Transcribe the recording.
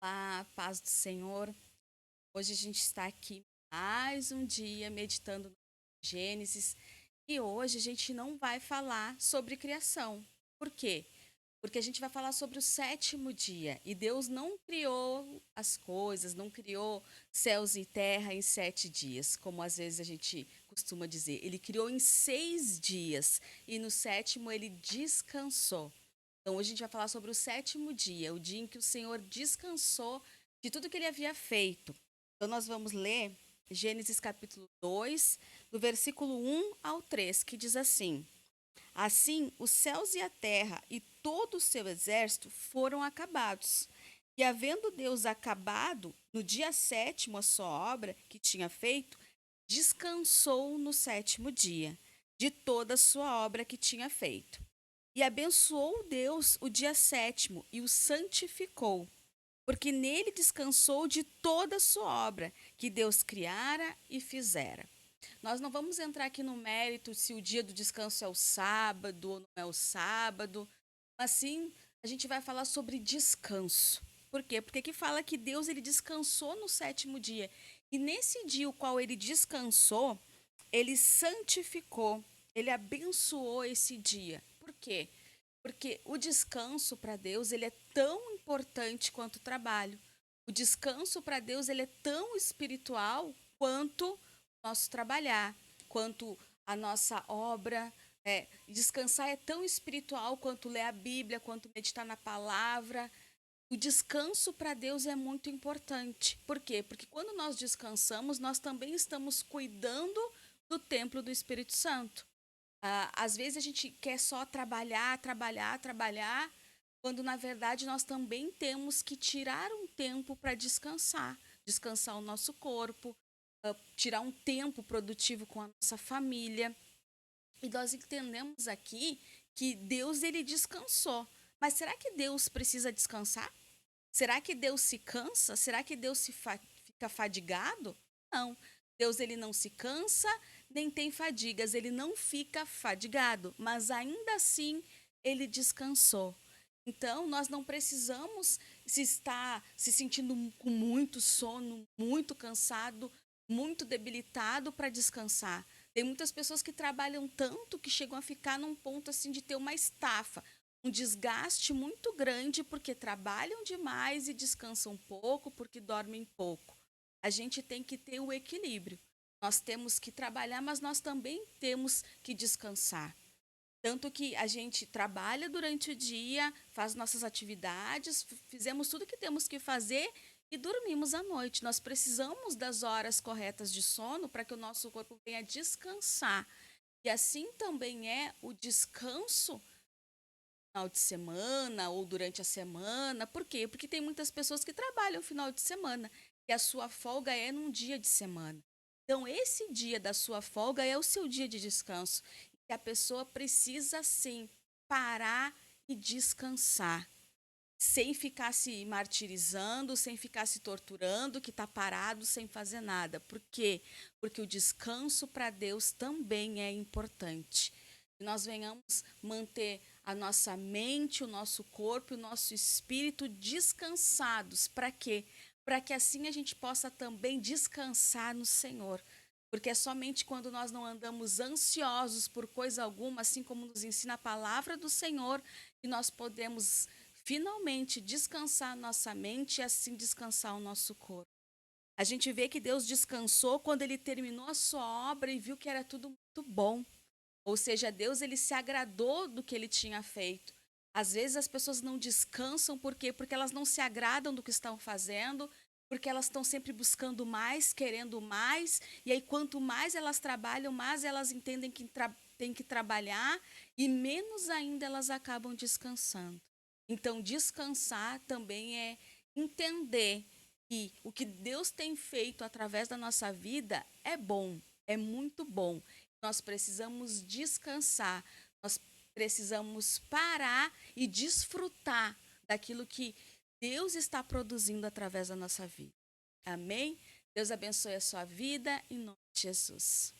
Olá, paz do Senhor. Hoje a gente está aqui mais um dia meditando no Gênesis e hoje a gente não vai falar sobre criação. Por quê? Porque a gente vai falar sobre o sétimo dia e Deus não criou as coisas, não criou céus e terra em 7 dias, como às vezes a gente costuma dizer. Ele criou em 6 dias e no sétimo ele descansou. Então, hoje a gente vai falar sobre o sétimo dia, o dia em que o Senhor descansou de tudo que ele havia feito. Então, nós vamos ler Gênesis capítulo 2, do versículo 1 ao 3, que diz assim: Assim, os céus e a terra e todo o seu exército foram acabados. E havendo Deus acabado no dia sétimo a sua obra que tinha feito, descansou no sétimo dia de toda a sua obra que tinha feito. E abençoou Deus o dia sétimo e o santificou, porque nele descansou de toda a sua obra que Deus criara e fizera. Nós não vamos entrar aqui no mérito se o dia do descanso é o sábado ou não é o sábado, mas sim a gente vai falar sobre descanso. Por quê? Porque aqui fala que Deus ele descansou no sétimo dia. E nesse dia o qual ele descansou, ele santificou, ele abençoou esse dia. Por quê? Porque o descanso para Deus ele é tão importante quanto o trabalho. O descanso para Deus ele é tão espiritual quanto o nosso trabalhar, quanto a nossa obra. Descansar é tão espiritual quanto ler a Bíblia, quanto meditar na palavra. O descanso para Deus é muito importante. Por quê? Porque quando nós descansamos, nós também estamos cuidando do templo do Espírito Santo. Às vezes a gente quer só trabalhar, trabalhar, trabalhar, quando na verdade nós também temos que tirar um tempo para descansar, descansar o nosso corpo, tirar um tempo produtivo com a nossa família. E nós entendemos aqui que Deus ele descansou. Mas será que Deus precisa descansar? Será que Deus se cansa? Será que Deus fica fadigado? Não. Deus ele não se cansa, nem tem fadigas, ele não fica fadigado, mas ainda assim ele descansou. Então, nós não precisamos se estar se sentindo com muito sono, muito cansado, muito debilitado para descansar. Tem muitas pessoas que trabalham tanto que chegam a ficar num ponto assim de ter uma estafa, um desgaste muito grande porque trabalham demais e descansam pouco porque dormem pouco. A gente tem que ter o equilíbrio. Nós temos que trabalhar, mas nós também temos que descansar. Tanto que a gente trabalha durante o dia, faz nossas atividades, fizemos tudo que temos que fazer e dormimos à noite. Nós precisamos das horas corretas de sono para que o nosso corpo venha descansar. E assim também é o descanso final de semana ou durante a semana. Por quê? Porque tem muitas pessoas que trabalham final de semana e a sua folga é num dia de semana. Então, esse dia da sua folga é o seu dia de descanso. E a pessoa precisa, sim, parar e descansar, sem ficar se martirizando, sem ficar se torturando, que está parado sem fazer nada. Por quê? Porque o descanso para Deus também é importante. Que nós venhamos manter a nossa mente, o nosso corpo e o nosso espírito descansados. Para quê? Para que assim a gente possa também descansar no Senhor. Porque é somente quando nós não andamos ansiosos por coisa alguma, assim como nos ensina a palavra do Senhor, que nós podemos finalmente descansar nossa mente e assim descansar o nosso corpo. A gente vê que Deus descansou quando ele terminou a sua obra e viu que era tudo muito bom. Ou seja, Deus ele se agradou do que ele tinha feito. Às vezes as pessoas não descansam por quê? Porque elas não se agradam do que estão fazendo, porque elas estão sempre buscando mais, querendo mais, e aí quanto mais elas trabalham, mais elas entendem que têm que trabalhar e menos ainda elas acabam descansando. Então, descansar também é entender que o que Deus tem feito através da nossa vida é bom, é muito bom. Nós precisamos descansar, nós precisamos parar e desfrutar daquilo que Deus está produzindo através da nossa vida. Amém? Deus abençoe a sua vida em nome de Jesus.